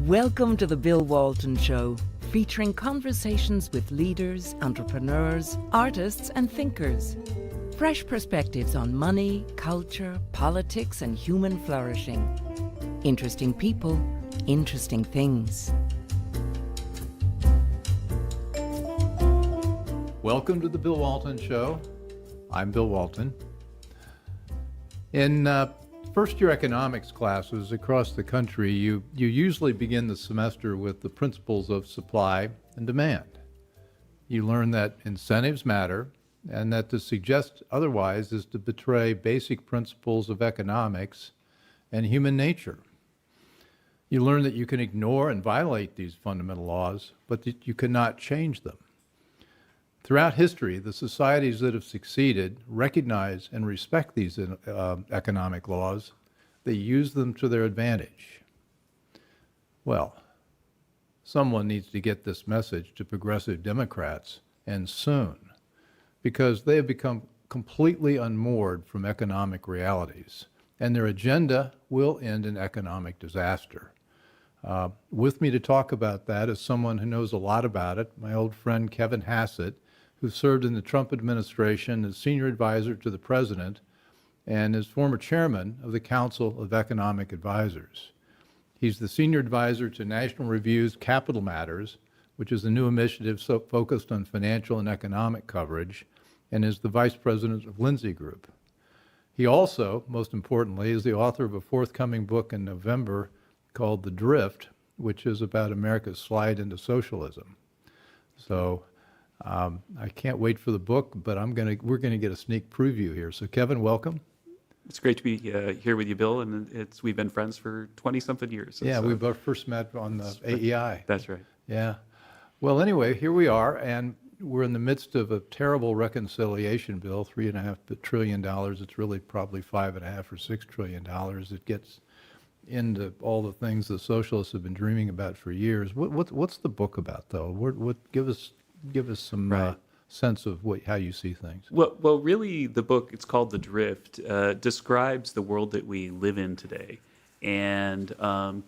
Welcome to the Bill Walton Show, featuring conversations with leaders, entrepreneurs, artists, and thinkers. Fresh perspectives on money, culture, politics, and human flourishing. Interesting people, interesting things. Welcome to the Bill Walton Show. I'm Bill Walton. In first-year economics classes across the country, you usually begin the semester with the principles of supply and demand. You learn that incentives matter, and that to suggest otherwise is to betray basic principles of economics and human nature. You learn that you can ignore and violate these fundamental laws, but that you cannot change them. Throughout history, the societies that have succeeded recognize and respect these economic laws. They use them to their advantage. Well, someone needs to get this message to progressive Democrats, and soon, because they have become completely unmoored from economic realities, and their agenda will end in economic disaster. With me to talk about that is someone who knows a lot about it, my old friend Kevin Hassett, who served in the Trump administration as senior advisor to the president and is former chairman of the Council of Economic Advisors. He's the senior advisor to National Review's Capital Matters, which is a new initiative focused on financial and economic coverage, and is the vice president of Lindsay Group. He also, most importantly, is the author of a forthcoming book in November called The Drift, which is about America's slide into socialism. So I can't wait for the book, but we're gonna get a sneak preview here. So Kevin, welcome. It's great to be here with you, Bill, and we've been friends for 20-something years. Yeah, we both first met on the AEI. That's right. Yeah. Well, anyway, here we are, and we're in the midst of a terrible reconciliation bill, $3.5 trillion. It's really probably $5.5 or $6 trillion. It gets into all the things the socialists have been dreaming about for years. What's the book about, though? Give us some sense of how you see things. Well, really, the book, it's called The Drift, describes the world that we live in today and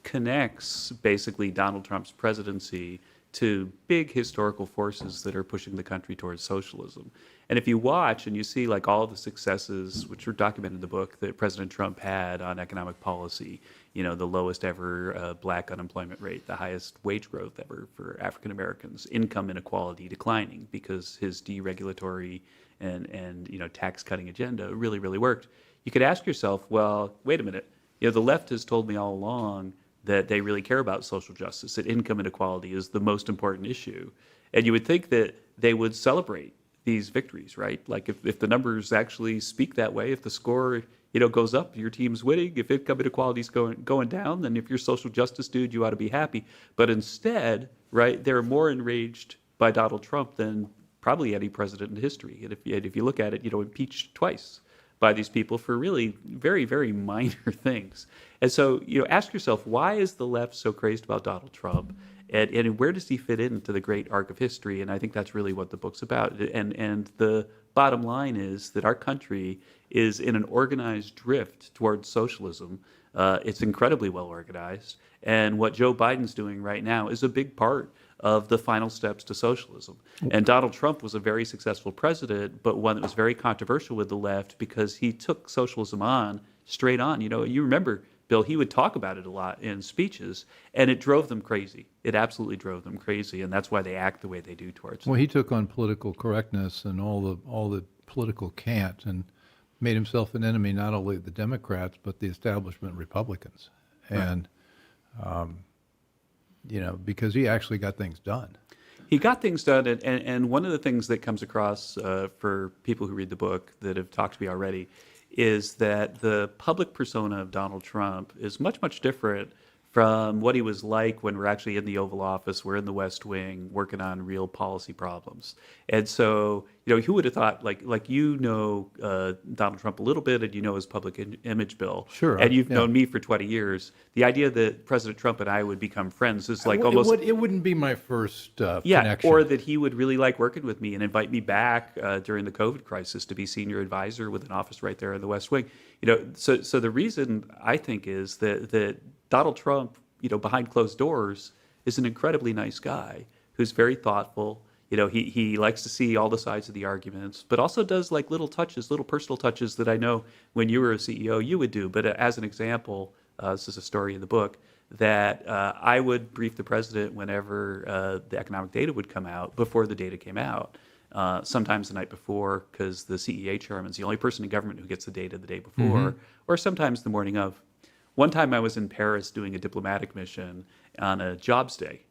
connects basically Donald Trump's presidency to big historical forces that are pushing the country towards socialism. And if you watch and you see like all the successes, which are documented in the book, that President Trump had on economic policy, the lowest ever black unemployment rate, the highest wage growth ever for African Americans, income inequality declining because his deregulatory and tax cutting agenda really, really worked. You could ask yourself, well, wait a minute, the left has told me all along that they really care about social justice, that income inequality is the most important issue. And you would think that they would celebrate these victories, right? Like if the numbers actually speak that way, if the score goes up, your team's winning. If income inequality is going down, then if you're social justice dude, you ought to be happy. But instead, right, they're more enraged by Donald Trump than probably any president in history. And if you look at it, impeached twice by these people for really very, very minor things. And so, ask yourself, why is the left so crazed about Donald Trump? And where does he fit into the great arc of history? And I think that's really what the book's about. And the bottom line is that our country is in an organized drift towards socialism. It's incredibly well organized. And what Joe Biden's doing right now is a big part of the final steps to socialism. And Donald Trump was a very successful president, but one that was very controversial with the left because he took socialism on straight on. You remember, Bill, he would talk about it a lot in speeches, and it drove them crazy. It absolutely drove them crazy, and that's why they act the way they do towards it. Well, he took on political correctness and all the political cant and made himself an enemy not only of the Democrats but the establishment Republicans. And because he actually got things done. He got things done, and one of the things that comes across for people who read the book that have talked to me already is that the public persona of Donald Trump is much, much different from what he was like when we're actually in the Oval Office, we're in the West Wing, working on real policy problems. And so, who would have thought, Donald Trump a little bit, and his public image, Bill. Sure. And you've known me for 20 years. The idea that President Trump and I would become friends is almost... It wouldn't be my first connection. Or that he would really like working with me and invite me back during the COVID crisis to be senior advisor with an office right there in the West Wing. So the reason I think is that Donald Trump behind closed doors, is an incredibly nice guy who's very thoughtful. He likes to see all the sides of the arguments, but also does like little touches, little personal touches that I know when you were a CEO you would do. But as an example, this is a story in the book, that I would brief the president whenever the economic data would come out before the data came out. Sometimes the night before, because the CEA chairman is the only person in government who gets the data the day before, or sometimes the morning of. One time I was in Paris doing a diplomatic mission on a jobs day.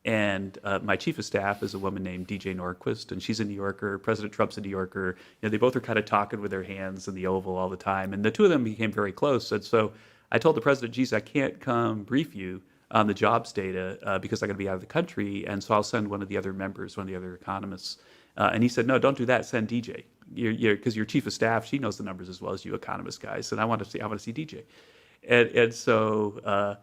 And my chief of staff is a woman named DJ Norquist, and she's a New Yorker. President Trump's a New Yorker. They both are kind of talking with their hands in the Oval all the time. And the two of them became very close. And so I told the president, geez, I can't come brief you on the jobs data because I'm going to be out of the country. And so I'll send one of the other members, one of the other economists. And he said, no, don't do that. Send DJ. Because your chief of staff, she knows the numbers as well as you economist guys. And I want to see DJ. And so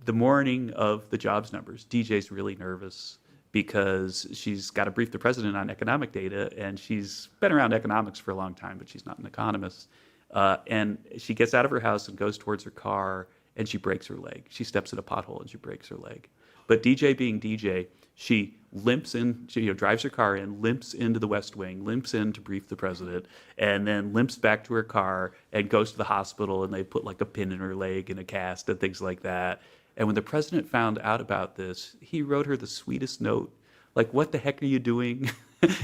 the morning of the jobs numbers, DJ's really nervous because she's got to brief the president on economic data, and she's been around economics for a long time, but she's not an economist. And she gets out of her house and goes towards her car, and she breaks her leg. She steps in a pothole and she breaks her leg. But DJ being DJ, she limps in, she drives her car in, limps into the West Wing, limps in to brief the president, and then limps back to her car and goes to the hospital, and they put like a pin in her leg and a cast and things like that. And when the president found out about this, he wrote her the sweetest note. Like, what the heck are you doing?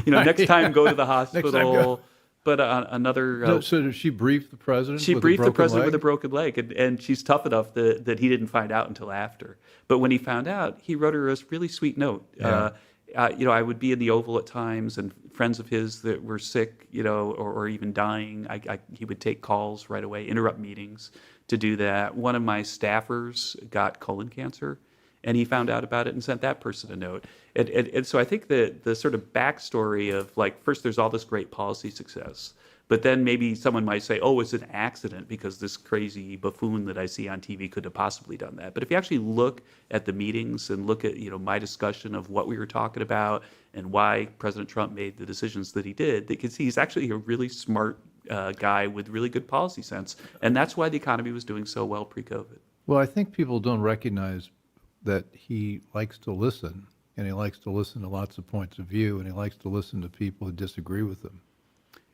Next time go to the hospital. But another... so did she brief the president She with briefed a the broken president leg? with a broken leg, and she's tough enough that he didn't find out until after. But when he found out, he wrote her a really sweet note. Yeah. I would be in the Oval at times, and friends of his that were sick, or even dying, he would take calls right away, interrupt meetings to do that. One of my staffers got colon cancer, and he found out about it and sent that person a note. And so I think that the sort of backstory of, like, first there's all this great policy success, but then maybe someone might say, oh, it's an accident because this crazy buffoon that I see on TV could have possibly done that. But if you actually look at the meetings and look at, my discussion of what we were talking about and why President Trump made the decisions that he did, they can see he's actually a really smart guy with really good policy sense. And that's why the economy was doing so well pre-COVID. Well, I think people don't recognize that he likes to listen, and he likes to listen to lots of points of view, and he likes to listen to people who disagree with him.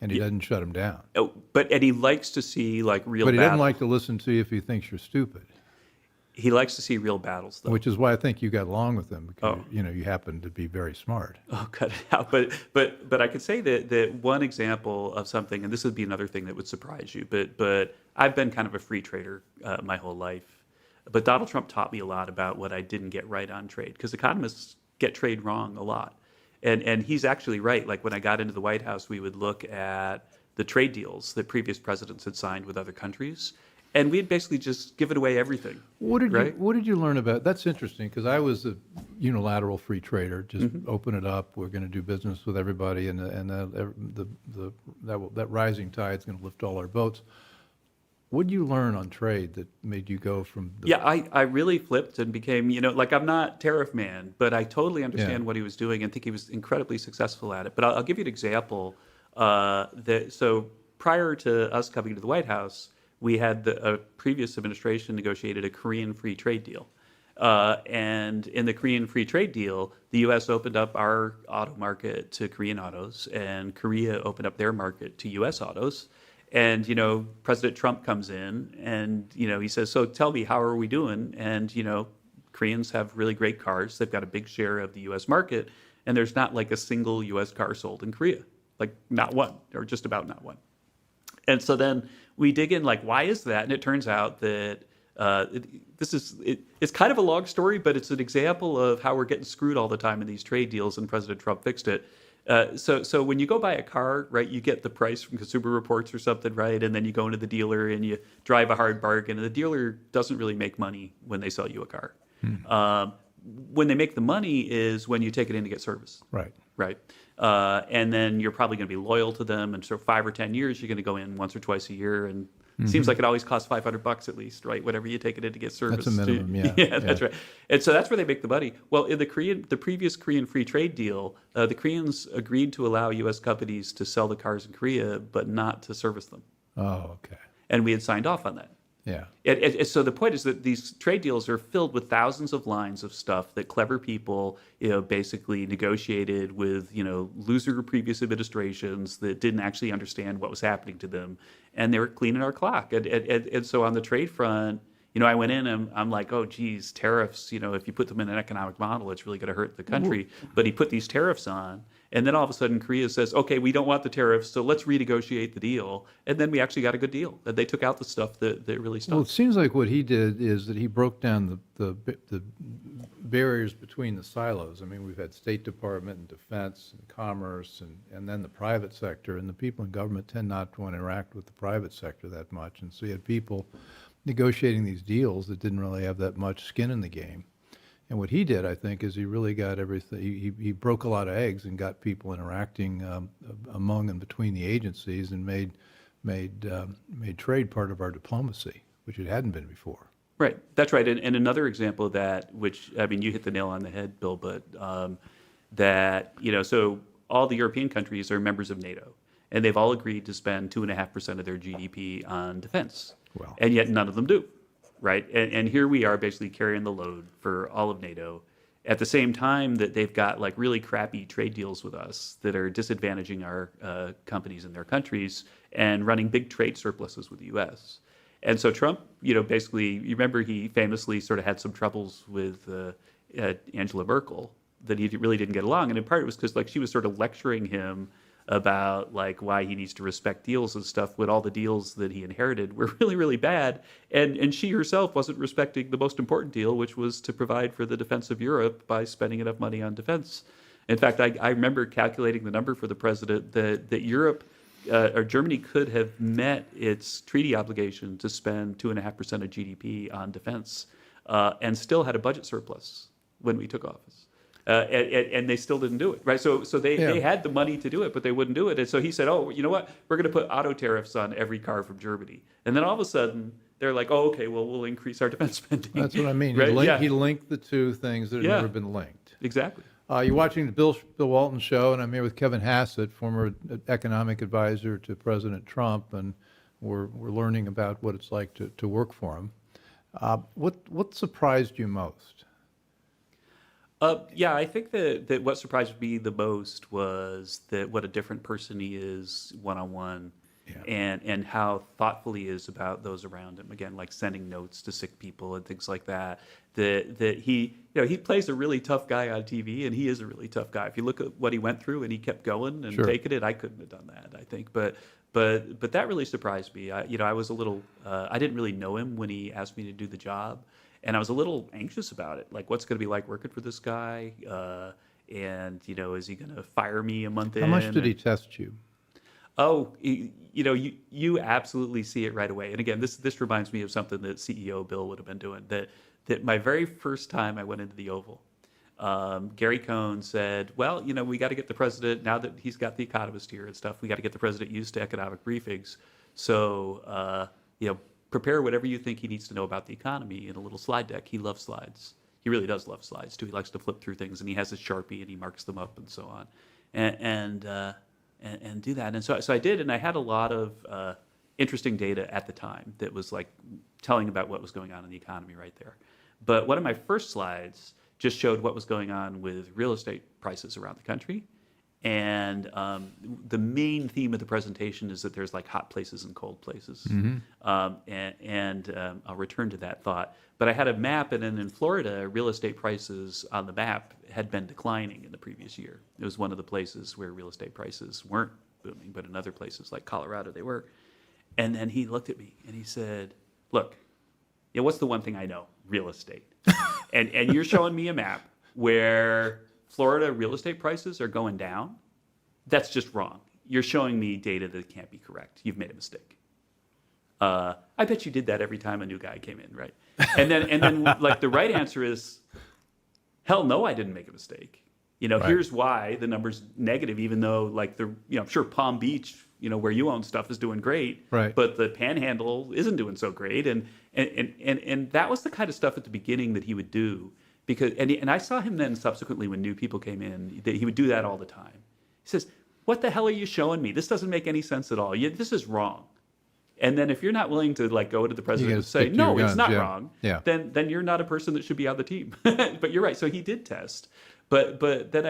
And he doesn't shut them down. And he likes to see like real But he battles. doesn't like to listen to you if he thinks you're stupid. He likes to see real battles, though. Which is why I think you got along with him, because you happen to be very smart. Oh, cut it out. But I could say that one example of something, and this would be another thing that would surprise you, but I've been kind of a free trader my whole life. But Donald Trump taught me a lot about what I didn't get right on trade, because economists get trade wrong a lot. And he's actually right. Like, when I got into the White House, we would look at the trade deals that previous presidents had signed with other countries, and we had basically just given away everything. What did you learn about? That's interesting, because I was a unilateral free trader. Just open it up. We're going to do business with everybody, and that rising tide is going to lift all our boats. What did you learn on trade that made you go from? I really flipped and became, like, I'm not tariff man, but I totally understand what he was doing and think he was incredibly successful at it. But I'll give you an example. So prior to us coming to the White House, we had a previous administration negotiated a Korean free trade deal. And in the Korean free trade deal, the U.S. opened up our auto market to Korean autos, and Korea opened up their market to U.S. autos. And, President Trump comes in and, he says, so tell me, how are we doing? And, Koreans have really great cars. They've got a big share of the U.S. market. And there's not like a single U.S. car sold in Korea, like not one, or just about not one. And so then we dig in, like, why is that? And it turns out that it's kind of a long story, but it's an example of how we're getting screwed all the time in these trade deals, and President Trump fixed it. So when you go buy a car, right, you get the price from Consumer Reports or something, right? And then you go into the dealer and you drive a hard bargain. And the dealer doesn't really make money when they sell you a car. When they make the money is when you take it in to get service. Right. Right. And then you're probably going to be loyal to them. And so 5 or 10 years, you're going to go in once or twice a year. And it seems like it always costs $500 at least, right? Whatever you take it in to get service. That's a minimum, yeah. Yeah, that's right. And so that's where they make the money. Well, in the previous Korean free trade deal, the Koreans agreed to allow U.S. companies to sell the cars in Korea, but not to service them. Oh, okay. And we had signed off on that. Yeah. So the point is that these trade deals are filled with thousands of lines of stuff that clever people, basically negotiated with, loser previous administrations that didn't actually understand what was happening to them, and they were cleaning our clock. And so on the trade front, I went in and I'm like, oh, geez, tariffs, if you put them in an economic model, it's really going to hurt the country. But he put these tariffs on. And then all of a sudden, Korea says, okay, we don't want the tariffs, so let's renegotiate the deal. And then we actually got a good deal. And they took out the stuff that really stuck. Well, it seems like what he did is that he broke down the barriers between the silos. I mean, we've had State Department and Defense and Commerce and then the private sector. And the people in government tend not to want to interact with the private sector that much. And so you had people negotiating these deals that didn't really have that much skin in the game. And what he did, I think, is he really got everything. He broke a lot of eggs and got people interacting among and between the agencies, and made trade part of our diplomacy, which it hadn't been before. Right, that's right. And another example of that, which, I mean, you hit the nail on the head, Bill, but so all the European countries are members of NATO, and they've all agreed to spend 2.5% of their GDP on defense. Well, and yet none of them do. Right. And here we are basically carrying the load for all of NATO at the same time that they've got like really crappy trade deals with us that are disadvantaging our companies in their countries and running big trade surpluses with the U.S. And so Trump, basically, you remember he famously sort of had some troubles with Angela Merkel, that he really didn't get along. And in part it was because like she was sort of lecturing him about like why he needs to respect deals and stuff, when all the deals that he inherited were really, really bad. And she herself wasn't respecting the most important deal, which was to provide for the defense of Europe by spending enough money on defense. In fact, I remember calculating the number for the president that Europe or Germany could have met its treaty obligation to spend 2.5% of GDP on defense and still had a budget surplus when we took office. And they still didn't do it, right? So they had the money to do it, but they wouldn't do it. And so he said, oh, you know what? We're going to put auto tariffs on every car from Germany. And then all of a sudden, they're like, oh, okay, well, we'll increase our defense spending. That's what I mean. Right? He linked the two things that had never been linked. Exactly. You're watching the Bill Walton Show, and I'm here with Kevin Hassett, former economic advisor to President Trump, and we're learning about what it's like to work for him. What surprised you most? I think that what surprised me the most was that what a different person he is one-on-one, and how thoughtful he is about those around him. Again, like sending notes to sick people and things like that. That he plays a really tough guy on TV, and he is a really tough guy. If you look at what he went through and he kept going and taking it, I couldn't have done that, I think. But that really surprised me. I was a little, I didn't really know him when he asked me to do the job. And I was a little anxious about it. Like, what's going to be like working for this guy? And, is he going to fire me a month in? How much did he test you? Oh, you absolutely see it right away. And again, this reminds me of something that CEO Bill would have been doing. That my very first time I went into the Oval, Gary Cohn said, well, we got to get the president, now that he's got the economist here and stuff, we got to get the president used to economic briefings. So, prepare whatever you think he needs to know about the economy in a little slide deck. He loves slides. He really does love slides too. He likes to flip through things, and he has a Sharpie and he marks them up and so on, and do that. And so I did, and I had a lot of interesting data at the time that was like telling about what was going on in the economy right there. But one of my first slides just showed what was going on with real estate prices around the country. And the main theme of the presentation is that there's like hot places and cold places. Mm-hmm. I'll return to that thought. But I had a map, and then in Florida, real estate prices on the map had been declining in the previous year. It was one of the places where real estate prices weren't booming, but in other places like Colorado, they were. And then he looked at me and he said, look, what's the one thing I know? Real estate. and you're showing me a map where Florida real estate prices are going down. That's just wrong. You're showing me data that can't be correct. You've made a mistake. I bet you did that every time a new guy came in, right? And then like the right answer is, hell no, I didn't make a mistake. Right. Here's why the number's negative, even though like I'm sure Palm Beach, where you own stuff, is doing great, right? But the Panhandle isn't doing so great, and that was the kind of stuff at the beginning that he would do. Because and I saw him then subsequently when new people came in, that he would do that all the time. He says, what the hell are you showing me? This doesn't make any sense at all. This is wrong. And then if you're not willing to like go into the president gotta and say, stick to no, your it's guns, not yeah. wrong, Yeah. then you're not a person that should be on the team. But you're right. So he did test. But then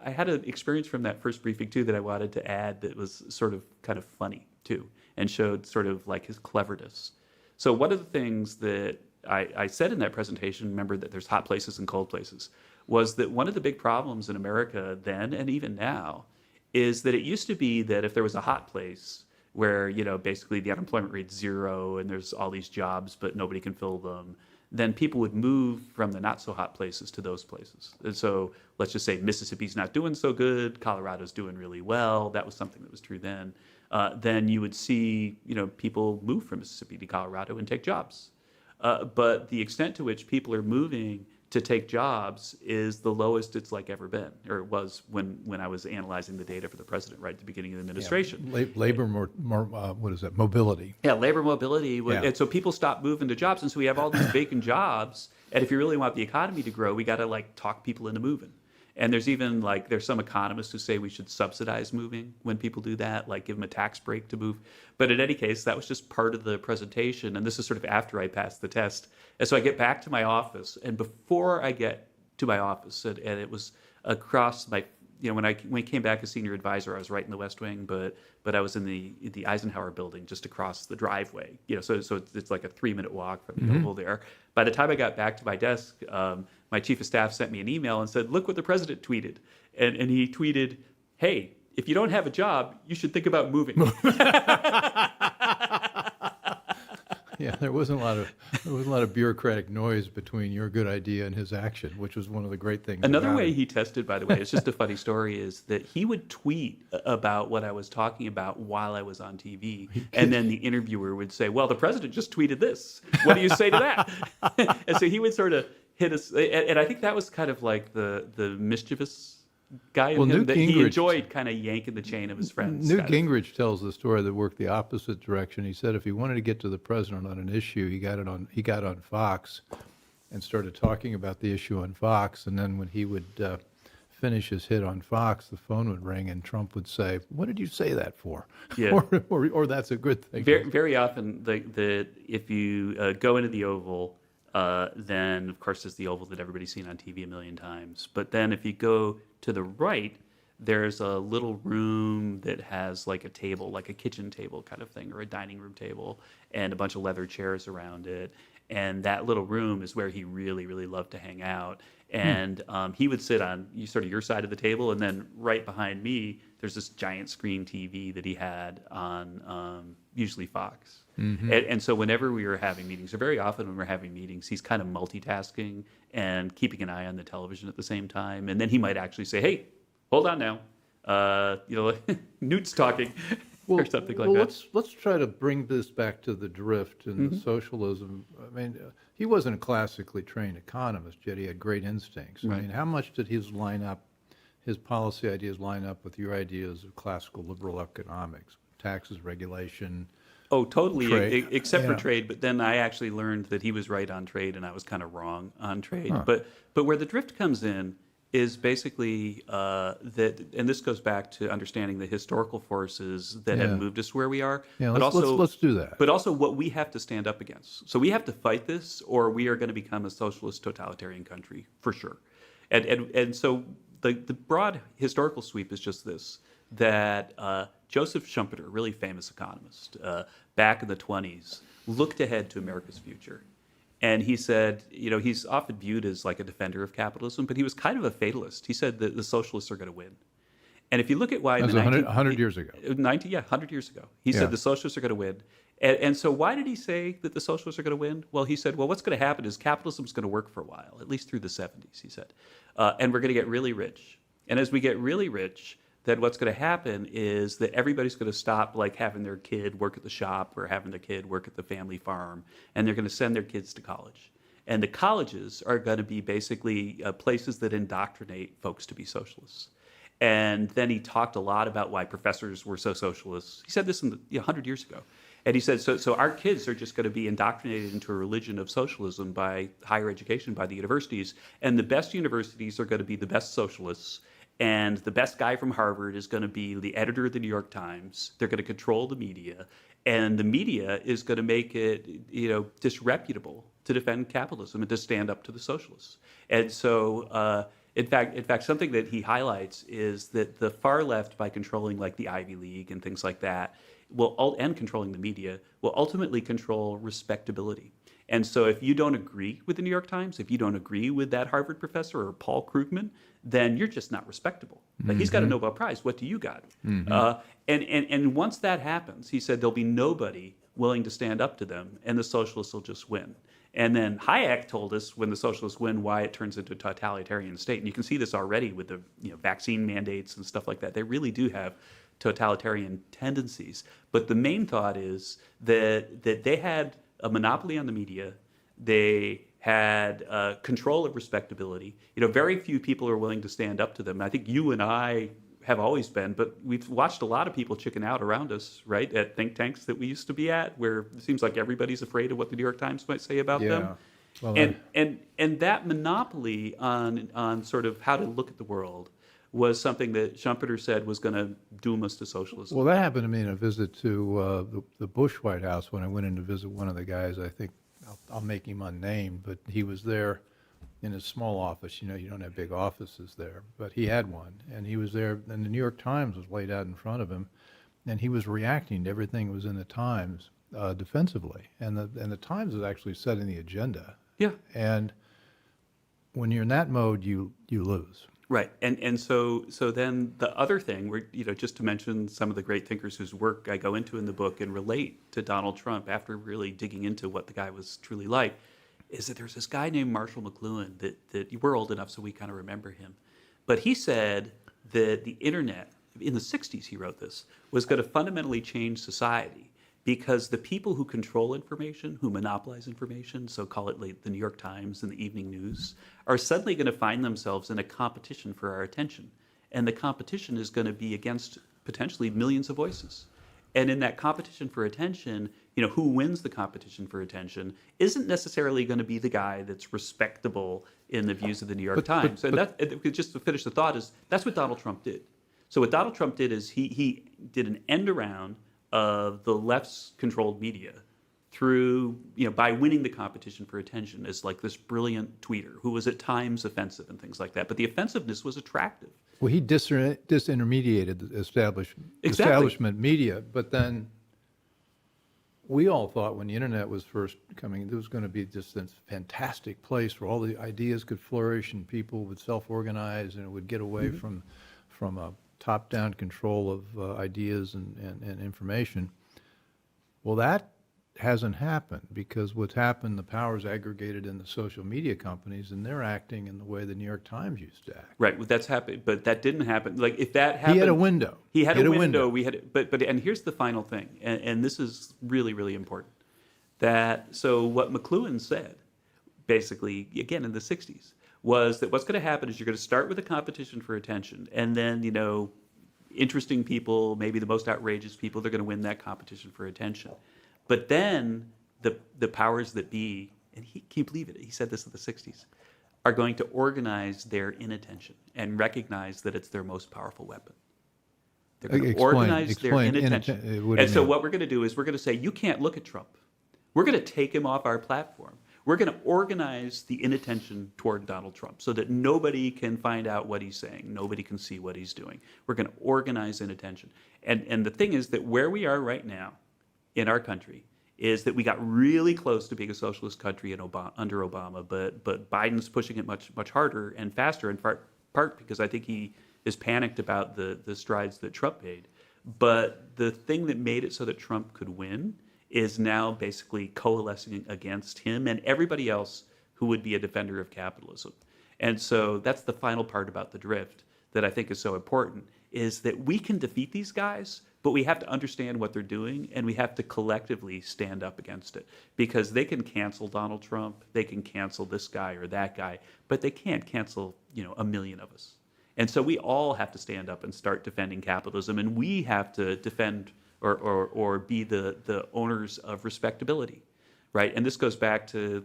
I had an experience from that first briefing too that I wanted to add that was sort of kind of funny too and showed sort of like his cleverness. So one of the things that I said in that presentation, remember that there's hot places and cold places, was that one of the big problems in America then and even now is that it used to be that if there was a hot place where, basically the unemployment rate's zero and there's all these jobs, but nobody can fill them, then people would move from the not so hot places to those places. And so let's just say Mississippi's not doing so good, Colorado's doing really well. That was something that was true then. Then you would see, people move from Mississippi to Colorado and take jobs. But the extent to which people are moving to take jobs is the lowest it's like ever been, or it was when I was analyzing the data for the president right at the beginning of the administration. Yeah. Labor mobility. Yeah, labor mobility. Yeah. And so people stopped moving to jobs, and so we have all these vacant jobs. And if you really want the economy to grow, we got to like talk people into moving. And there's even there's some economists who say we should subsidize moving when people do that, like give them a tax break to move. But in any case, that was just part of the presentation. And this is sort of after I passed the test. And so I get back to my office, and before I get to my office, and it was across my, when I came back as senior advisor, I was right in the West Wing, but I was in the Eisenhower building just across the driveway. So it's like a 3-minute walk from the Oval there. By the time I got back to my desk, my chief of staff sent me an email and said, "Look what the president tweeted," and he tweeted, "Hey, if you don't have a job, you should think about moving." Yeah, there wasn't a lot of bureaucratic noise between your good idea and his action, which was one of the great things. Another way it. he tested, by the way, it's just a funny story, is that he would tweet about what I was talking about while I was on TV, and then the interviewer would say, "Well, the president just tweeted this. What do you say to that?" And so he would sort of hit us, and I think that was kind of like the mischievous guy in him, that he enjoyed kind of yanking the chain of his friends. Newt Gingrich tells the story that worked the opposite direction. He said if he wanted to get to the president on an issue, he got on Fox and started talking about the issue on Fox. And then when he would finish his hit on Fox, the phone would ring and Trump would say, "What did you say that for?" Yeah. or that's a good thing. Very, very often, if you go into the Oval, then of course there's the Oval that everybody's seen on TV a million times. But then if you go to the right, there's a little room that has like a table, like a kitchen table kind of thing, or a dining room table, and a bunch of leather chairs around it. And that little room is where he really, really loved to hang out. And he would sit on sort of your side of the table, and then right behind me, there's this giant screen TV that he had on usually Fox. And so whenever we were having meetings, or very often when we're having meetings, he's kind of multitasking and keeping an eye on the television at the same time. And then he might actually say, "Hey, hold on now, Newt's talking," or something like that. Let's try to bring this back to the drift and the socialism. I mean, he wasn't a classically trained economist, yet he had great instincts. Right. I mean, how much did his policy ideas line up with your ideas of classical liberal economics, taxes, regulation? Oh, totally, Trade. except for Yeah. trade. But then I actually learned that he was right on trade, and I was kind of wrong on trade. Huh. But where the drift comes in is basically that, and this goes back to understanding the historical forces that Yeah. have moved us where we are. Yeah, but let's do that. But also what we have to stand up against. So we have to fight this, or we are going to become a socialist totalitarian country for sure. And so the broad historical sweep is just this, that Joseph Schumpeter, a really famous economist, back in the 1920s, looked ahead to America's future. And he said, he's often viewed as like a defender of capitalism, but he was kind of a fatalist. He said that the socialists are going to win. And if you look at why... That was 100 years ago. 100 years ago. He said the socialists are going to win. And so why did he say that the socialists are going to win? Well, he said, what's going to happen is capitalism is going to work for a while, at least through the 70s, he said. And we're going to get really rich. And as we get really rich, then what's going to happen is that everybody's going to stop like having their kid work at the shop or having their kid work at the family farm, and they're going to send their kids to college. And the colleges are going to be basically places that indoctrinate folks to be socialists. And then he talked a lot about why professors were so socialists. He said this 100 years ago. And he said, so our kids are just going to be indoctrinated into a religion of socialism by higher education, by the universities. And the best universities are going to be the best socialists. And the best guy from Harvard is going to be the editor of the New York Times. They're going to control the media. And the media is going to make it, disreputable to defend capitalism and to stand up to the socialists. And so, in fact, something that he highlights is that the far left, by controlling like the Ivy League and things like that, and controlling the media, will ultimately control respectability. And so if you don't agree with the New York Times, if you don't agree with that Harvard professor or Paul Krugman, then you're just not respectable. Like, he's got a Nobel Prize. What do you got? And once that happens, he said there'll be nobody willing to stand up to them, and the socialists will just win. And then Hayek told us when the socialists win why it turns into a totalitarian state. And you can see this already with the vaccine mandates and stuff like that. They really do have totalitarian tendencies. But the main thought is that they had a monopoly on the media. They had control of respectability. Very few people are willing to stand up to them. I think you and I have always been, but we've watched a lot of people chicken out around us, right, at think tanks that we used to be at, where it seems like everybody's afraid of what the New York Times might say about them. Well, and that monopoly on sort of how to look at the world was something that Schumpeter said was going to doom us to socialism. well, that happened to me in a visit to the Bush White House when I went in to visit one of the guys. I think I'll make him unnamed, but he was there in his small office. You don't have big offices there, but he had one, and he was there, and the New York Times was laid out in front of him, and he was reacting to everything that was in the Times defensively, and the Times is actually setting the agenda. Yeah. And when you're in that mode, you lose. Right, and so then the other thing, just to mention some of the great thinkers whose work I go into in the book and relate to Donald Trump after really digging into what the guy was truly like, is that there's this guy named Marshall McLuhan that we're old enough so we kind of remember him. But he said that the internet, in the 60s he wrote this, was going to fundamentally change society because the people who control information, who monopolize information, so call it like the New York Times and the evening news, are suddenly going to find themselves in a competition for our attention. And the competition is going to be against potentially millions of voices. And in that competition for attention, who wins the competition for attention isn't necessarily going to be the guy that's respectable in the views of the New York Times. Just to finish the thought, that's what Donald Trump did. So what Donald Trump did is he did an end around of the left's controlled media through, by winning the competition for attention as like this brilliant tweeter who was at times offensive and things like that. But the offensiveness was attractive. Well, he disintermediated the establishment media, but then we all thought when the internet was first coming, there was going to be just this fantastic place where all the ideas could flourish and people would self-organize and it would get away from a top-down control of ideas and information. Well, that hasn't happened because what's happened, the power's aggregated in the social media companies and they're acting in the way the New York Times used to act. Right, well, that's happened, but that didn't happen. Like if that happened, he had a window. He had a window. We had, but and here's the final thing, and this is really, really important. So what McLuhan said, basically, again in the 60s, was that what's going to happen is you're going to start with a competition for attention, and then interesting people, maybe the most outrageous people, they're going to win that competition for attention. But then the powers that be, and can you believe it? He said this in the 60s, are going to organize their inattention and recognize that it's their most powerful weapon. They're going to organize their inattention. And so what we're going to do is we're going to say, you can't look at Trump. We're going to take him off our platform. We're going to organize the inattention toward Donald Trump so that nobody can find out what he's saying. Nobody can see what he's doing. We're going to organize inattention. And the thing is that where we are right now in our country is that we got really close to being a socialist country under Obama, but Biden's pushing it much harder and faster, in part because I think he is panicked about the strides that Trump made. But the thing that made it so that Trump could win is now basically coalescing against him and everybody else who would be a defender of capitalism. And so that's the final part about the drift that I think is so important, is that we can defeat these guys, but we have to understand what they're doing, and we have to collectively stand up against it. Because they can cancel Donald Trump, they can cancel this guy or that guy, but they can't cancel, a million of us. And so we all have to stand up and start defending capitalism, and we have to defend or be the owners of respectability, right? And this goes back to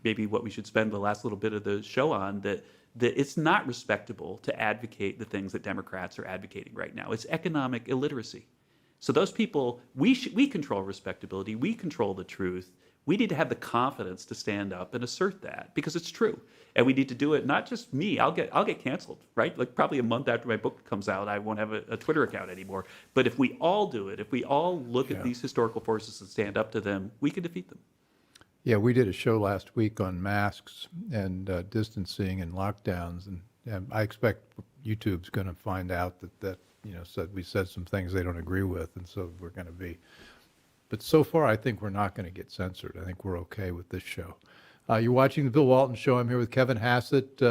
maybe what we should spend the last little bit of the show on, that it's not respectable to advocate the things that Democrats are advocating right now. It's economic illiteracy. So those people, we control respectability, we control the truth. We need to have the confidence to stand up and assert that because it's true, and we need to do it. Not just me. I'll get canceled, right? Like probably a month after my book comes out, I won't have a Twitter account anymore. But if we all do it, if we all look at these historical forces and stand up to them, we can defeat them. Yeah, we did a show last week on masks and distancing and lockdowns, and I expect YouTube's going to find out that we said some things they don't agree with, and so we're going to be. But so far, I think we're not going to get censored. I think we're okay with this show. You're watching the Bill Walton Show. I'm here with Kevin Hassett,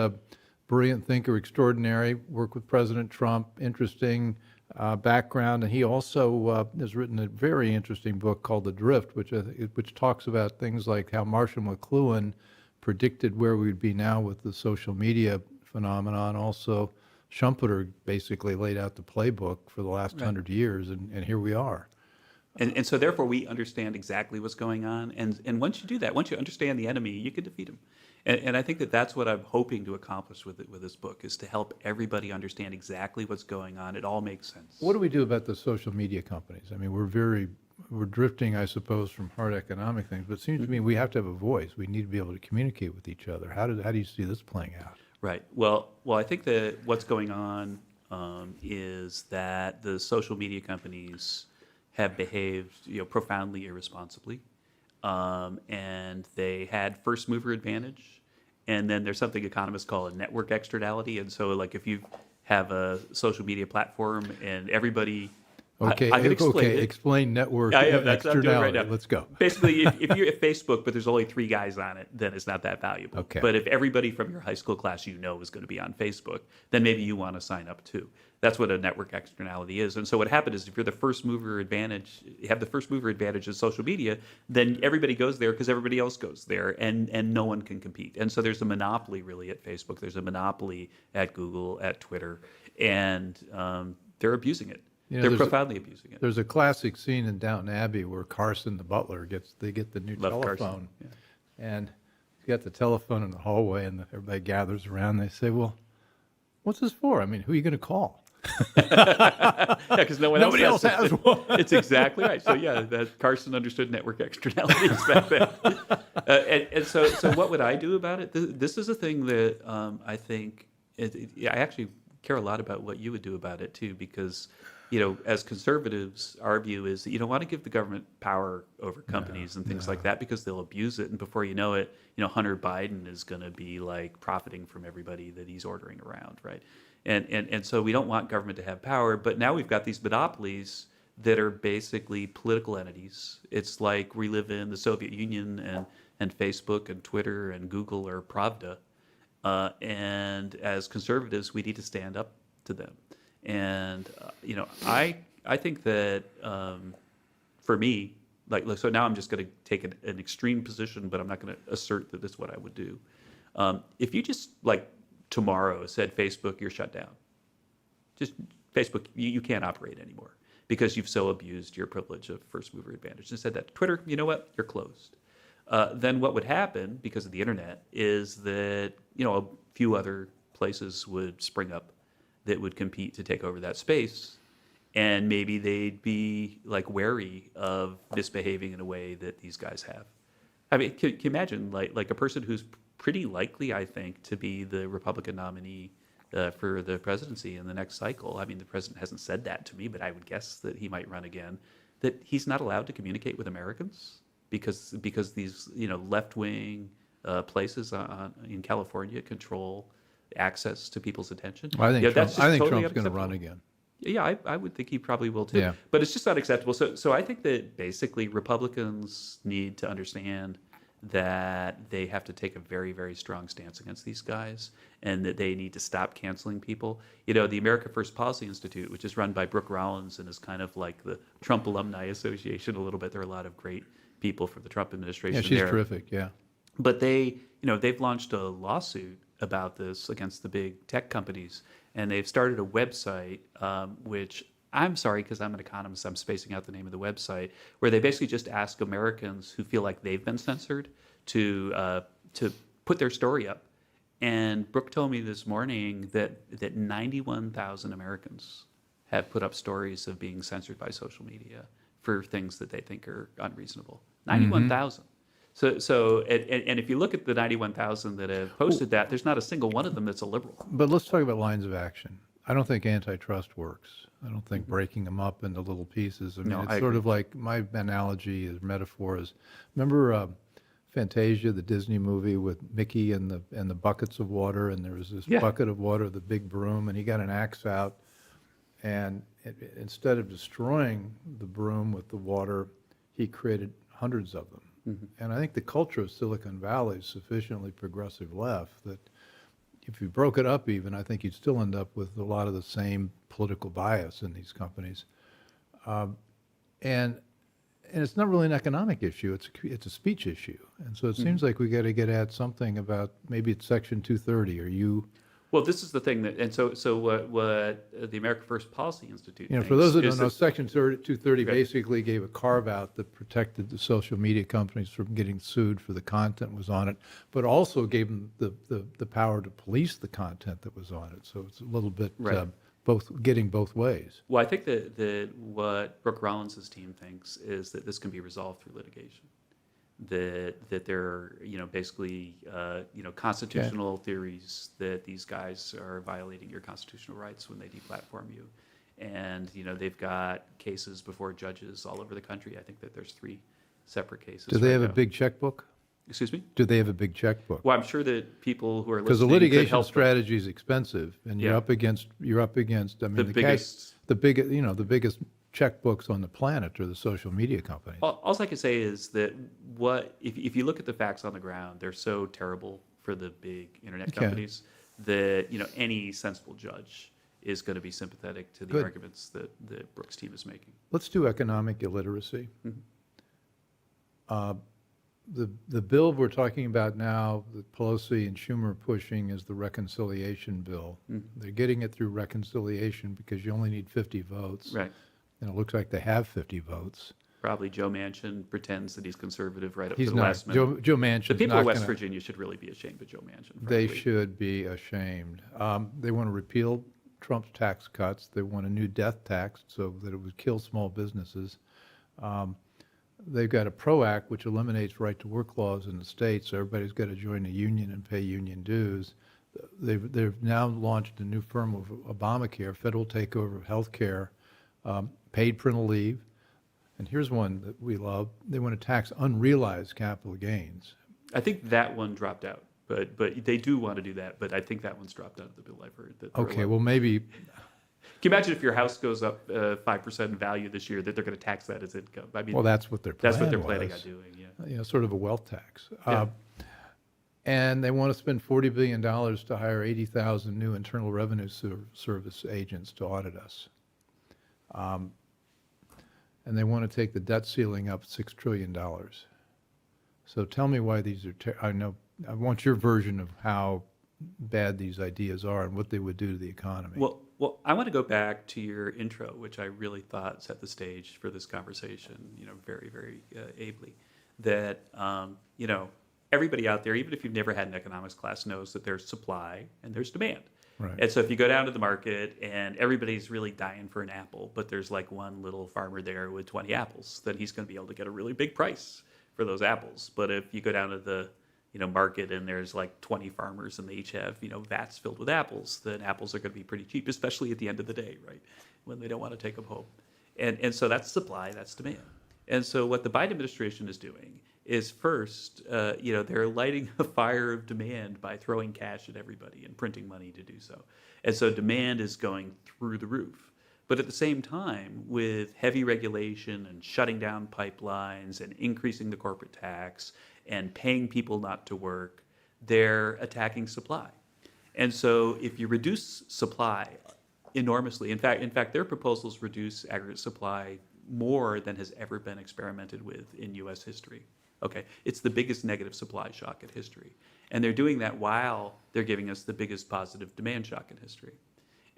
brilliant thinker extraordinary, worked with President Trump, interesting background, and he also has written a very interesting book called The Drift, which talks about things like how Marshall McLuhan predicted where we'd be now with the social media phenomenon. Also, Schumpeter basically laid out the playbook for the last 100 years, and here we are. And so therefore we understand exactly what's going on. And once you do that, once you understand the enemy, you can defeat him. And I think that's what I'm hoping to accomplish with this book, is to help everybody understand exactly what's going on. It all makes sense. What do we do about the social media companies? I mean, we're drifting, I suppose, from hard economic things, but it seems to me we have to have a voice. We need to be able to communicate with each other. How do you see this playing out? Right. Well, I think that what's going on is that the social media companies have behaved, profoundly irresponsibly, and they had first mover advantage. And then there's something economists call a network externality. And so, like, if you have a social media platform and everybody, Okay, I can explain it. Explain network That's what I'm doing externality. right now. Let's go. Basically, if you're at Facebook, but there's only 3 guys on it, then it's not that valuable. Okay. But if everybody from your high school class is going to be on Facebook, then maybe you want to sign up too. That's what a network externality is. And so what happened is, if you're the first mover advantage, you have the first mover advantage in social media, then everybody goes there because everybody else goes there, and no one can compete. And so there's a monopoly really at Facebook. There's a monopoly at Google, at Twitter, and they're abusing it. They're profoundly abusing it. There's a classic scene in Downton Abbey where Carson, the butler, they get the new telephone, and he's got the telephone in the hallway, and everybody gathers around. They say, "Well, what's this for? I mean, who are you going to call?" Yeah, because Nobody else has one. It's exactly right. So that Carson understood network externalities back then. And so what would I do about it? This is a thing that I think I actually care a lot about what you would do about it too, because as conservatives, our view is that you don't want to give the government power over companies and things like that, because they'll abuse it, and before you know it, Hunter Biden is going to be like profiting from everybody that he's ordering around, right? And so we don't want government to have power, but now we've got these monopolies that are basically political entities. It's like we live in the Soviet Union, and Facebook and Twitter and Google are Pravda, and as conservatives, we need to stand up to them. And I think that for me, so now I'm just going to take an extreme position, but I'm not going to assert that this is what I would do. If you just tomorrow said, Facebook, you're shut down. Just Facebook, you can't operate anymore because you've so abused your privilege of first mover advantage. And said that, Twitter, you know what, you're closed. Then what would happen because of the internet is that a few other places would spring up that would compete to take over that space, and maybe they'd be wary of misbehaving in a way that these guys have. I mean, can you imagine like a person who's pretty likely, I think, to be the Republican nominee for the presidency in the next cycle? I mean, the president hasn't said that to me, but I would guess that he might run again. That he's not allowed to communicate with Americans because these left-wing places in California control access to people's attention. Well, I think Trump's going to unacceptable. run again. Yeah, I would think he probably will too. Yeah. But it's just not acceptable. So I think that basically Republicans need to understand that they have to take a very, very strong stance against these guys, and that they need to stop canceling people. The America First Policy Institute, which is run by Brooke Rollins and is kind of like the Trump Alumni Association a little bit. There are a lot of great people from the Trump administration. Yeah, she's there. terrific. Yeah. But they've launched a lawsuit about this against the big tech companies, and they've started a website, which I'm sorry, because I'm an economist, I'm spacing out the name of the website, where they basically just ask Americans who feel like they've been censored to put their story up. And Brooke told me this morning that 91,000 Americans have put up stories of being censored by social media for things that they think are unreasonable. 91,000. And if you look at the 91,000 that have posted that, there's not a single one of them that's a liberal. But let's talk about lines of action. I don't think antitrust works. I don't think breaking them up into little pieces. I mean, No, it's I sort agree. of like my analogy is metaphor is, remember Fantasia, the Disney movie with Mickey and the buckets of water, and there was this Yeah. bucket of water, the big broom, and he got an axe out, and instead of destroying the broom with the water, he created hundreds of them. And I think the culture of Silicon Valley is sufficiently progressive left that if you broke it up even, I think you'd still end up with a lot of the same political bias in these companies. And it's not really an economic issue, it's a speech issue. And so it seems like we got to get at something about, maybe it's Section 230, or you. Well, this is the thing that, and so what the America First Policy Institute You know, thinks for those that is don't know, that- Section 230 Right. basically gave a carve-out that protected the social media companies from getting sued for the content was on it, but also gave them the power to police the content that was on it. So it's a little bit Right. getting both ways. Well, I think that what Brooke Rollins' team thinks is that this can be resolved through litigation. That there are, basically, constitutional theories that these guys are violating your constitutional rights when they deplatform you. And, they've got cases before judges all over the country. I think that there's 3 separate cases. Do they right have a now. big checkbook? Excuse me? Do they have a big checkbook? Well, I'm sure that people who are Because the listening could litigation help them. strategy is expensive, and you're Yeah. up against, I mean, The biggest- the biggest checkbooks on the planet are the social media companies. All I can say is that if you look at the facts on the ground, they're so terrible for the big internet Okay. companies that any sensible judge is going to be sympathetic to the Good. arguments that Brooks' team is making. Let's do economic illiteracy. Mm-hmm. The bill we're talking about now, that Pelosi and Schumer are pushing, is the reconciliation bill. Mm-hmm. They're getting it through reconciliation because you only need 50 votes. Right. And it looks like they have 50 votes. Probably Joe Manchin pretends that he's conservative right up He's to the not. last minute. Joe Manchin's The people not of West gonna- Virginia should really be ashamed of Joe Manchin. They frankly. should be ashamed. They want to repeal Trump's tax cuts. They want a new death tax so that it would kill small businesses. They've got a PRO Act, which eliminates right-to-work laws in the states, so everybody's got to join a union and pay union dues. They've now launched a new form of Obamacare, federal takeover of health care, paid parental leave. And here's one that we love. They want to tax unrealized capital gains. I think that one dropped out, but they do want to do that. But I think that one's dropped out of the bill I've heard. That they're Okay, allowed. well, maybe, Can you imagine if your house goes up 5% in value this year, that they're going to tax that as income? I mean, well, that's what their plan that's what they're planning on was. doing. Yeah. Sort of a wealth tax. Yeah. And they want to spend $40 billion to hire 80,000 new Internal Revenue Service agents to audit us. And they want to take the debt ceiling up $6 trillion. So tell me why these are, I want your version of how bad these ideas are and what they would do to the economy. Well, I want to go back to your intro, which I really thought set the stage for this conversation, very, very ably. That, everybody out there, even if you've never had an economics class, knows that there's supply and there's demand. Right. And so if you go down to the market and everybody's really dying for an apple, but there's like one little farmer there with 20 apples, then he's going to be able to get a really big price for those apples. But if you go down to the market and there's like 20 farmers and they each have, vats filled with apples, then apples are going to be pretty cheap, especially at the end of the day, right? When they don't want to take them home. And so that's supply, that's demand. And so what the Biden administration is doing is first, they're lighting a fire of demand by throwing cash at everybody and printing money to do so. And so demand is going through the roof. But at the same time, with heavy regulation and shutting down pipelines and increasing the corporate tax and paying people not to work, they're attacking supply. And so if you reduce supply enormously, in fact, their proposals reduce aggregate supply more than has ever been experimented with in U.S. history. Okay, it's the biggest negative supply shock in history. And they're doing that while they're giving us the biggest positive demand shock in history.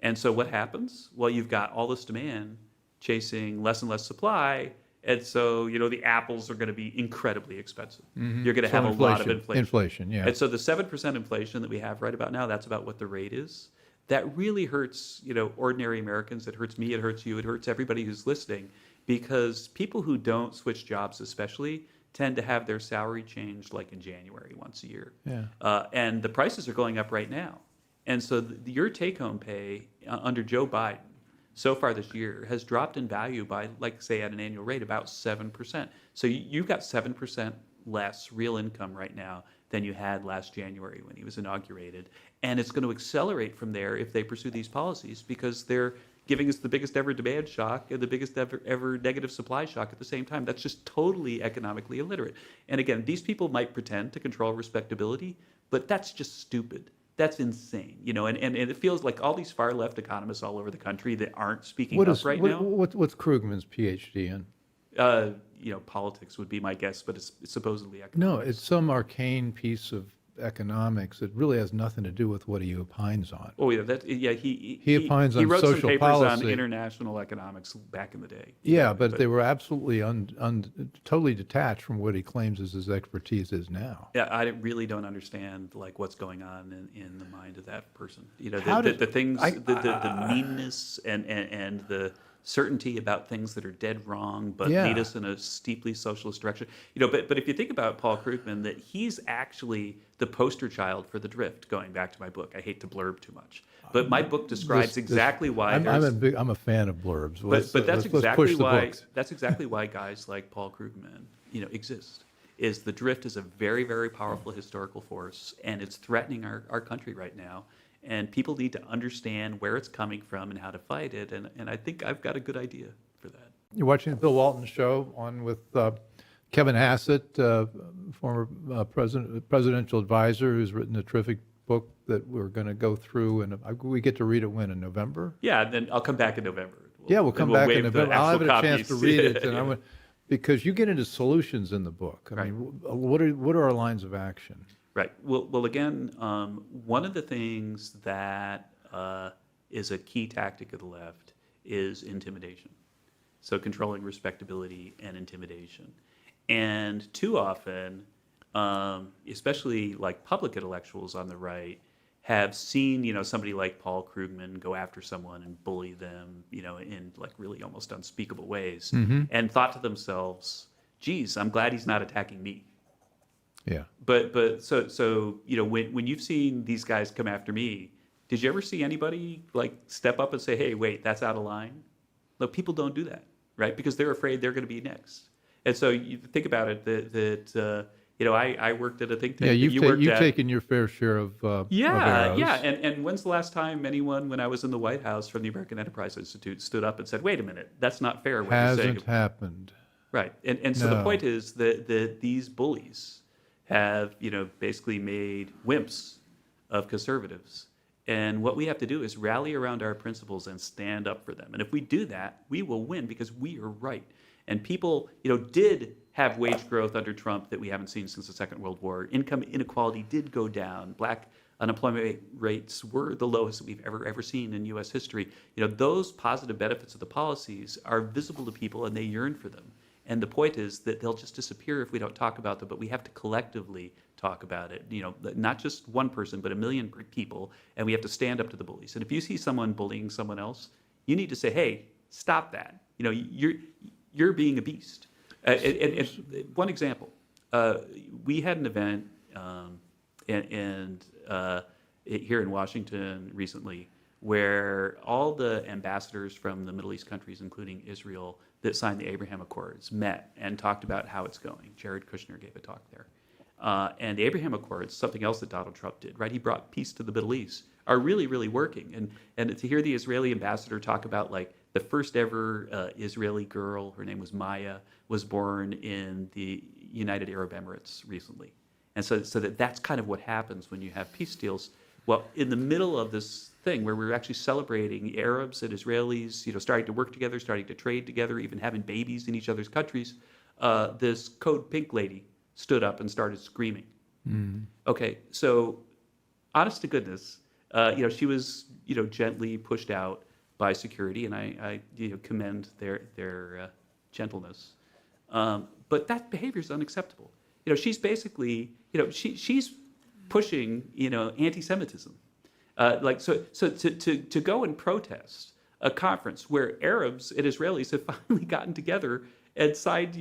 And so what happens? Well, you've got all this demand chasing less and less supply. And so, the apples are going to be incredibly expensive. You're going to So have a lot of inflation. Inflation, yeah. And so the 7% inflation that we have right about now, that's about what the rate is. that really hurts, ordinary Americans. It hurts me. It hurts you. It hurts everybody who's listening, because people who don't switch jobs, especially, tend to have their salary changed like in January once a year. Yeah. And the prices are going up right now. And so your take-home pay under Joe Biden so far this year has dropped in value by, like, say, at an annual rate, about 7%. So you've got 7% less real income right now than you had last January when he was inaugurated. And it's going to accelerate from there if they pursue these policies, because they're giving us the biggest ever demand shock and the biggest ever negative supply shock at the same time. That's just totally economically illiterate. And again, these people might pretend to control respectability, but that's just stupid. That's insane, and it feels like all these far left economists all over the country that aren't speaking up right now. What's Krugman's PhD in? Politics would be my guess, but it's supposedly economics. No, it's some arcane piece of economics that really has nothing to do with what he opines on. Oh yeah, he opines on wrote social some papers policy. on international economics back in the day. Yeah, but they were absolutely totally detached from what he claims is his expertise is now. Yeah, I really don't understand what's going on in the mind of that person. The meanness and the certainty about things that are dead wrong, but lead us in a steeply socialist direction. But if you think about Paul Krugman, that he's actually the poster child for the drift. Going back to my book, I hate to blurb too much, but my book describes exactly why. I'm a fan of blurbs. But that's exactly why. That's exactly why guys like Paul Krugman, exist. Is the drift is a very, very powerful historical force, and it's threatening our country right now. And people need to understand where it's coming from and how to fight it. And I think I've got a good idea for that. You're watching the Bill Walton Show on with Kevin Hassett, former presidential advisor, who's written a terrific book that we're going to go through. And we get to read it when, in November? Yeah, and then I'll come back in November. We'll come back in November. I'll have a chance to read it. And because you get into solutions in the book. I mean, what are our lines of action? Right. Well, again, one of the things that is a key tactic of the left is intimidation. So controlling respectability and intimidation. And too often, especially like public intellectuals on the right, have seen, somebody like Paul Krugman go after someone and bully them, in like really almost unspeakable ways, and thought to themselves, geez, I'm glad he's not attacking me. Yeah. But so when you've seen these guys come after me, did you ever see anybody step up and say, hey, wait, that's out of line? Look, people don't do that, right? Because they're afraid they're going to be next. And so you think about it that I worked at a think tank. Yeah, you've taken your fair share of arrows. Yeah. And when's the last time anyone, when I was in the White House from the American Enterprise Institute, stood up and said, wait a minute, that's not fair what you're saying. Hasn't happened. Right. And so the point is that these bullies have, basically made wimps of conservatives. And what we have to do is rally around our principles and stand up for them. And if we do that, we will win because we are right. And people, did have wage growth under Trump that we haven't seen since the Second World War. Income inequality did go down. Black unemployment rates were the lowest that we've ever seen in U.S. history. Those positive benefits of the policies are visible to people and they yearn for them. And the point is that they'll just disappear if we don't talk about them, but we have to collectively talk about it. Not just one person, but a million people, and we have to stand up to the bullies. And if you see someone bullying someone else, you need to say, hey, stop that. You're being a beast. And one example, we had an event here in Washington recently where all the ambassadors from the Middle East countries, including Israel, that signed the Abraham Accords met and talked about how it's going. Jared Kushner gave a talk there. And the Abraham Accords, something else that Donald Trump did, right? He brought peace to the Middle East, are really, really working. And to hear the Israeli ambassador talk about the first ever Israeli girl, her name was Maya, was born in the United Arab Emirates recently. And so that's kind of what happens when you have peace deals. Well, in the middle of this thing where we're actually celebrating Arabs and Israelis, starting to work together, starting to trade together, even having babies in each other's countries, this Code Pink lady stood up and started screaming. Okay, so honest to goodness, she was, gently pushed out by security, and I commend their gentleness. But that behavior is unacceptable. She's basically, she's pushing, anti-Semitism. To go and protest a conference where Arabs and Israelis have finally gotten together and signed,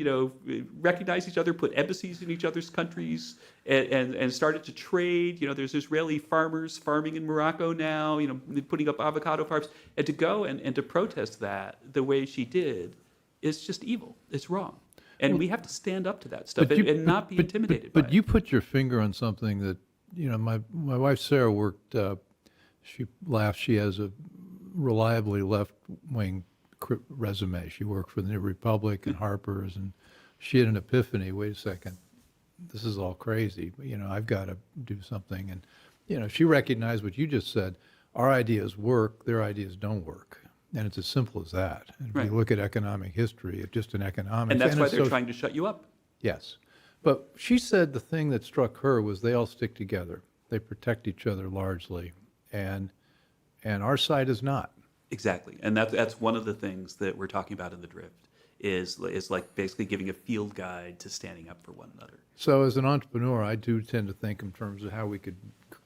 recognize each other, put embassies in each other's countries, and started to trade. There's Israeli farmers farming in Morocco now, putting up avocado farms. And to go and to protest that the way she did is just evil. It's wrong. And we have to stand up to that stuff and not be intimidated by it. But you put your finger on something that, my wife Sarah worked, she laughs, she has a reliably left-wing resume. She worked for the New Republic and Harper's, and she had an epiphany. Wait a second, this is all crazy. I've got to do something. And she recognized what you just said. Our ideas work, their ideas don't work, and it's as simple as that. And if you look at economic history, just in economics, and that's why they're trying to shut you up. Yes, but she said the thing that struck her was they all stick together. They protect each other largely, and our side is not. Exactly, and that's one of the things that we're talking about in the Drift is like basically giving a field guide to standing up for one another. So as an entrepreneur, I do tend to think in terms of how we could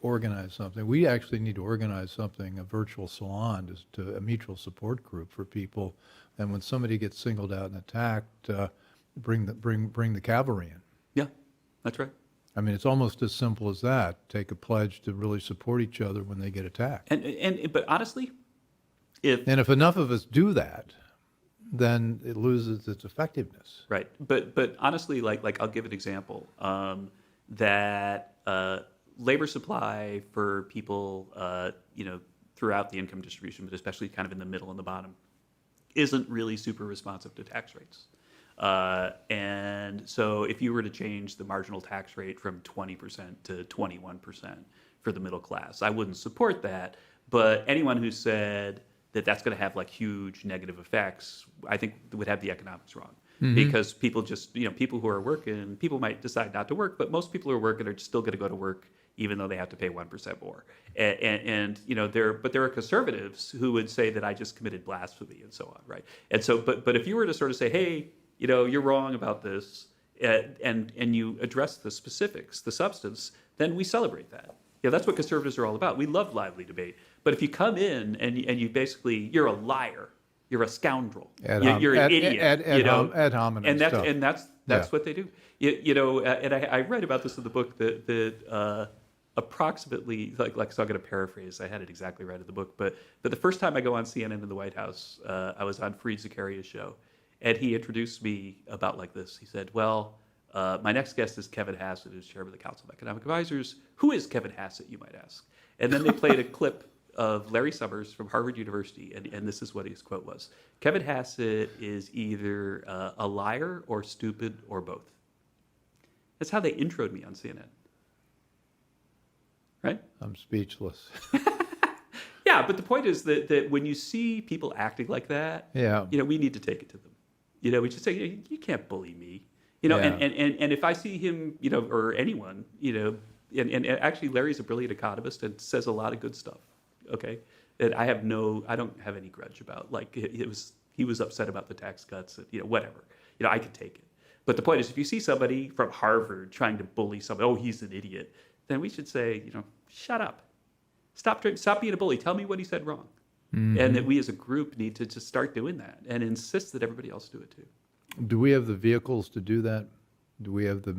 organize something. We actually need to organize something, a virtual salon, to a mutual support group for people. And when somebody gets singled out and attacked, bring the cavalry in. Yeah, that's right. I mean, it's almost as simple as that. Take a pledge to really support each other when they get attacked. But honestly, if enough of us do that, then it loses its effectiveness. Right. But honestly, like I'll give an example that labor supply for people, throughout the income distribution, but especially kind of in the middle and the bottom, isn't really super responsive to tax rates. And so if you were to change the marginal tax rate from 20% to 21% for the middle class, I wouldn't support that. But anyone who said that that's going to have like huge negative effects, I think would have the economics wrong. Mm-hmm. Because people just, people who are working, people might decide not to work, but most people who are working are still going to go to work even though they have to pay 1% more. And there are conservatives who would say that I just committed blasphemy and so on, right? And so, but if you were to sort of say, hey, you're wrong about this, and you address the specifics, the substance, then we celebrate that. That's what conservatives are all about. We love lively debate. But if you come in and you basically, you're a liar, you're a scoundrel, you're an idiot, ad hominem stuff. And that's what they do. And I read about this in the book that approximately, so I'm going to paraphrase. I had it exactly right in the book, but the first time I go on CNN in the White House, I was on Fareed Zakaria's show, and he introduced me about like this. He said, "Well, my next guest is Kevin Hassett, who's chairman of the Council of Economic Advisors." Who is Kevin Hassett, you might ask? And then they played a clip of Larry Summers from Harvard University, and this is what his quote was. Kevin Hassett is either a liar or stupid or both. That's how they introed me on CNN. Right? I'm speechless. Yeah, but the point is that when you see people acting like that, we need to take it to them. We just say, you can't bully me. And if I see him, or anyone, and actually Larry's a brilliant economist and says a lot of good stuff. Okay, and I don't have any grudge about, like, he was upset about the tax cuts, whatever. I could take it. But the point is, if you see somebody from Harvard trying to bully somebody, oh, he's an idiot, then we should say, shut up. Stop being a bully. Tell me what he said wrong. Mm-hmm. And that we as a group need to just start doing that and insist that everybody else do it too. Do we have the vehicles to do that? Do we have the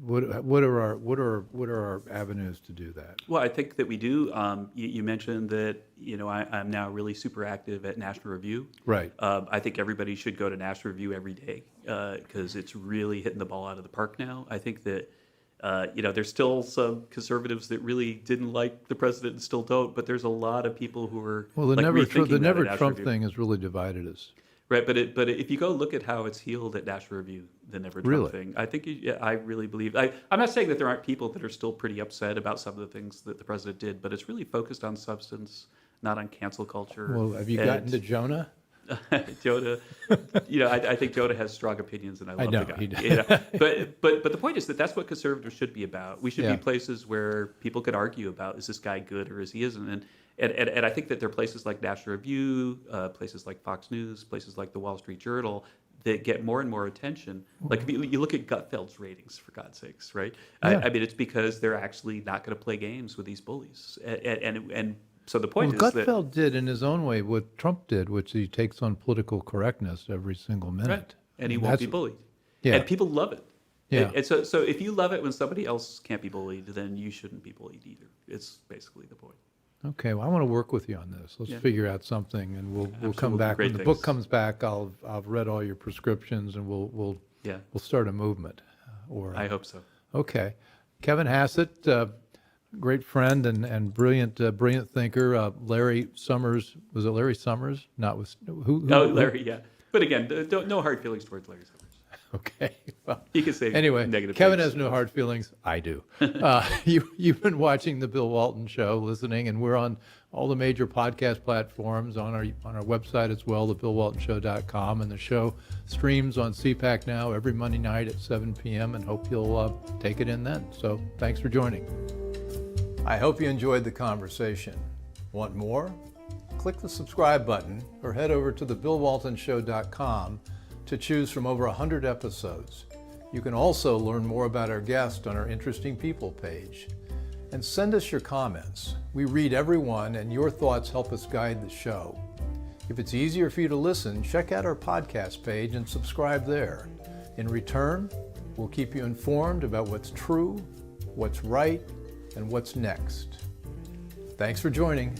what are our avenues to do that? Well, I think that we do. You mentioned that I'm now really super active at National Review. Right. I think everybody should go to National Review every day because it's really hitting the ball out of the park now. I think that there's still some conservatives that really didn't like the president and still don't, but there's a lot of people who are the never Trump thing has really divided us. Right, but if you go look at how it's healed at National Review, the Never Trump thing, I think I really believe. I'm not saying that there aren't people that are still pretty upset about some of the things that the president did, but it's really focused on substance, not on cancel culture. Well, have you gotten to Jonah? Jonah, I think Jonah has strong opinions, and I love the guy. He does. But the point is that that's what conservatives should be about. We should be places where people can argue about, is this guy good or is he isn't? And I think that there are places like National Review, places like Fox News, places like the Wall Street Journal that get more and more attention. Like if you look at Gutfeld's ratings, for God's sakes, right? Yeah. I mean, it's because they're actually not going to play games with these bullies. And so the point Well, is that Gutfeld did in his own way what Trump did, which he takes on political correctness every single minute. right, and he And won't be that's- bullied. Yeah. And people love it. Yeah. And so if you love it when somebody else can't be bullied, then you shouldn't be bullied either. It's basically the point. Okay, well, I want to work with you on this. Let's Yeah. figure out something, and we'll come Absolutely. back Great when the book things. comes back. I've read all your prescriptions, and we'll Yeah, start a movement. I hope so. Okay, Kevin Hassett, great friend and brilliant thinker. Larry Summers, was it Larry Summers? Not with who? No, Larry, yeah. But again, no hard feelings towards Larry Summers. Okay. Well, He can say anyway, negative Kevin things. has no hard feelings. I do. You've been watching the Bill Walton Show, listening, and we're on all the major podcast platforms, on our website as well, thebillwaltonshow.com, and the show streams on CPAC now every Monday night at 7 p.m. and hope you'll take it in then. So thanks for joining. I hope you enjoyed the conversation. Want more? Click the subscribe button or head over to thebillwaltonshow.com to choose from over 100 episodes. You can also learn more about our guest on our Interesting People page. And send us your comments. We read every one, and your thoughts help us guide the show. If it's easier for you to listen, check out our podcast page and subscribe there. In return, we'll keep you informed about what's true, what's right, and what's next. Thanks for joining.